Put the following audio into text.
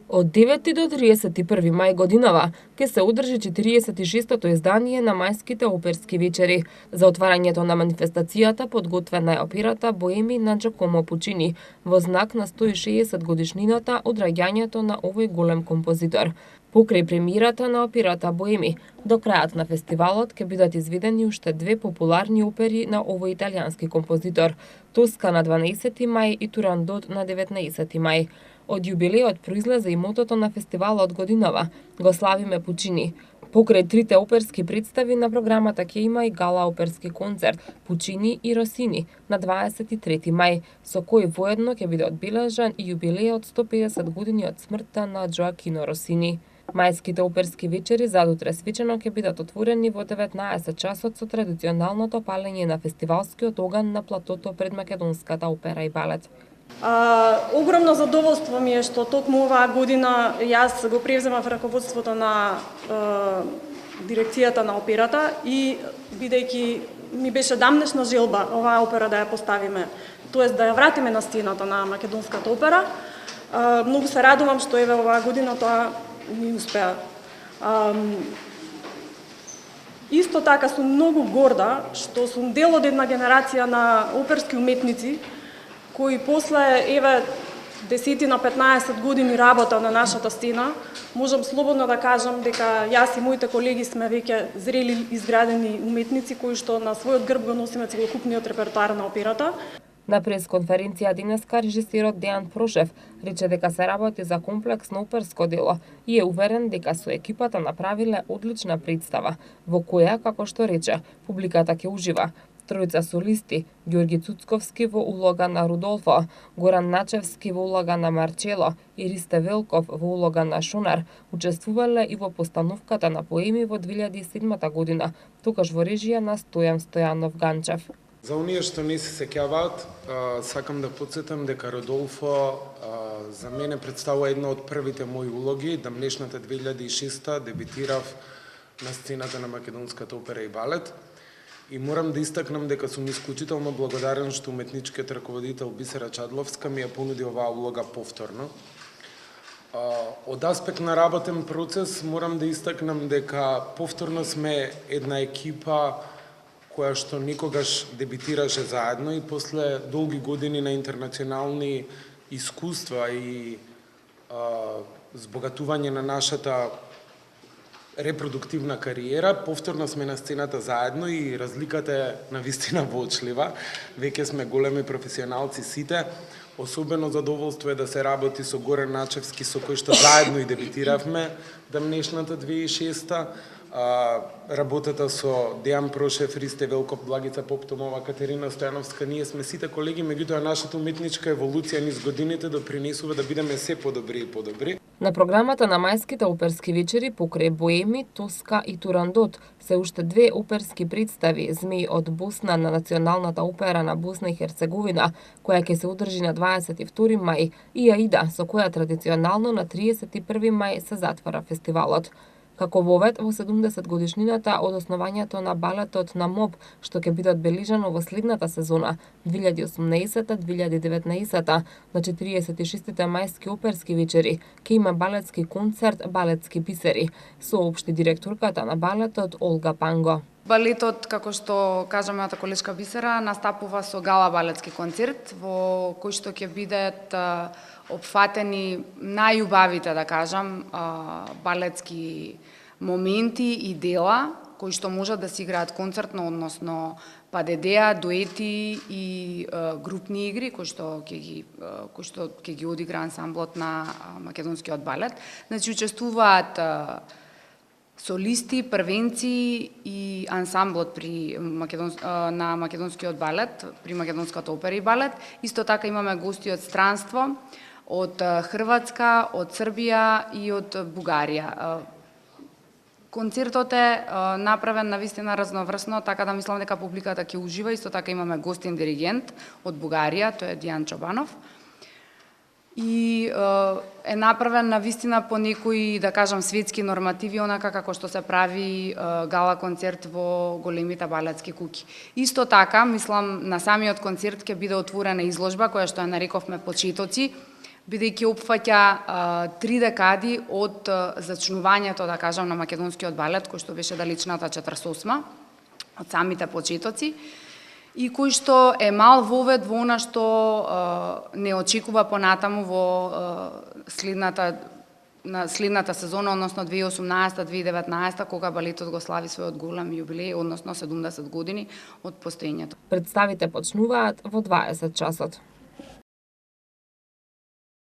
Од 9 до 31 мај годинава ќе се одржи 46-тото издание на мајските оперски вечери. За отварањето на манифестацијата подготвена е операта Боеми на Джакомо Пучини во знак на 160 годишнината од раѓањето на овој голем композитор. Покрај премиерата на операта Боеми, до крајот на фестивалот ќе бидат изведени уште две популарни опери на овој италијански композитор: Тоска на 12 мај и Турандот на 19 мај. Од јубилеот произлезе и мотото на фестивалот годинава "Го славиме Пучини". Покрај трите оперски представи на програмата ќе има и гала оперски концерт Пучини и Росини на 23 мај, со кој воедно ќе биде одбележан и јубилеот 150 години од смртта на Џоакино Росини. Мајските оперски вечери задутре свечено ќе бидат отворени во 19 часот со традиционалното палење на фестивалскиот оган на платото пред Македонската опера и балет. Огромно задоволство ми е што токму оваа година јас го превземав раководството на дирекцијата на операта и бидејќи ми беше дамнешна желба оваа опера да ја поставиме, тоест да ја вратиме на сцената на Македонската опера. Многу се радувам што еве оваа година тоа ми успеа. Исто така сум многу горда што сум дел од една генерација на оперски уметници кои после еве 10 на 15 години работа на нашата сцена, можам слободно да кажам дека јас и моите колеги сме веќе зрели изградени уметници кои што на својот грб го носиме целокупниот репертоар на операта. На пресконференција денеска режисерот Дејан Прошев рече дека се работи за комплексно оперско дело и е уверен дека со екипата направиле одлична представа, во која, како што рече, публиката ќе ужива. Тројца солисти, Ѓорги Цуцковски во улога на Рудолфо, Горан Начевски во улога на Марчело и Ристе Велков во улога на Шунар, учествувале и во постановката на Поеми во 2007 година, тогаш во режија на Стојан Стојанов Ганчев. За оние што не се сеќаваат, сакам да потсетам дека Родолфо за мене представува една од првите мои улоги. Дамнешната 2006 дебитирав на сцената на Македонската опера и балет. И морам да истакнам дека сум исклучително благодарен што уметничкиот раководител Бисера Чадловска ми ја понуди оваа улога повторно. Од аспект на работен процес морам да истакнам дека повторно сме една екипа која што никогаш дебитираше заедно и после долги години на интернационални искуства и збогатување на нашата репродуктивна кариера, повторно сме на сцената заедно и разликата е навистина воочлива. Веќе сме големи професионалци сите. Особено задоволство е да се работи со Горан Начевски, со кој што заедно и дебитиравме дамнешната 2006. Работата со Дејан Прошев, Ристе Велков, Благица Поптомова, Катерина Стојановска, ние сме сите колеги, меѓутоа нашата уметничка еволуција низ годините допринесува да бидеме се подобри и подобри. На програмата на мајските оперски вечери покрај Боеми, Тоска и Турандот се уште две оперски представи: Змеј од Босна на Националната опера на Босна и Херцеговина, која ќе се одржи на 22 мај, и Аида, со која традиционално на 31 мај се затвара фестивалот. Како вовед во 70 годишнината од основањето на балетот на МОБ, што ќе биде одбележано во следната сезона 2018-2019 на 46-тите мајски оперски вечери, ќе има балетски концерт "Балетски бисери", соопшти директорката на балетот Олга Панго. Балетот, како што кажа мојата колешка Бисера, настапува со гала балетски концерт во кој што ќе бидат опфатени најубавите, да кажам, балетски моменти и дела кои што можат да се играат концертно, односно падедеа, дуети и групни игри кои што ќе ги одигра ансамблот на македонскиот балет. Значи учествуваат солисти, првенци и ансамблот на македонскиот балет, при Македонската опера и балет. Исто така имаме гости од странство, од Хрватска, од Србија и од Бугарија. Концертот е направен навистина разноврсно, така да мислам дека публиката ќе ужива. Исто така имаме гостин диригент од Бугарија, тој е Дијан Чобанов. И е направен навистина по некои, да кажам, светски нормативи, онака како што се прави гала концерт во големите балетски куќи. Исто така, мислам, на самиот концерт ќе биде отворена изложба, која што ја нарековме "Почетоци", бидејќи опфаќа 3 декади од зачнувањето, да кажам, на македонскиот балет, кој што беше далечната 48-ма, од самите почетоци, и кој што е мал вовед во она што не очекува понатаму во следната сезона, односно 2018-2019, кога балетот го слави својот голем јубилеј, односно 70 години од постоењето. Представите почнуваат во 20 часот.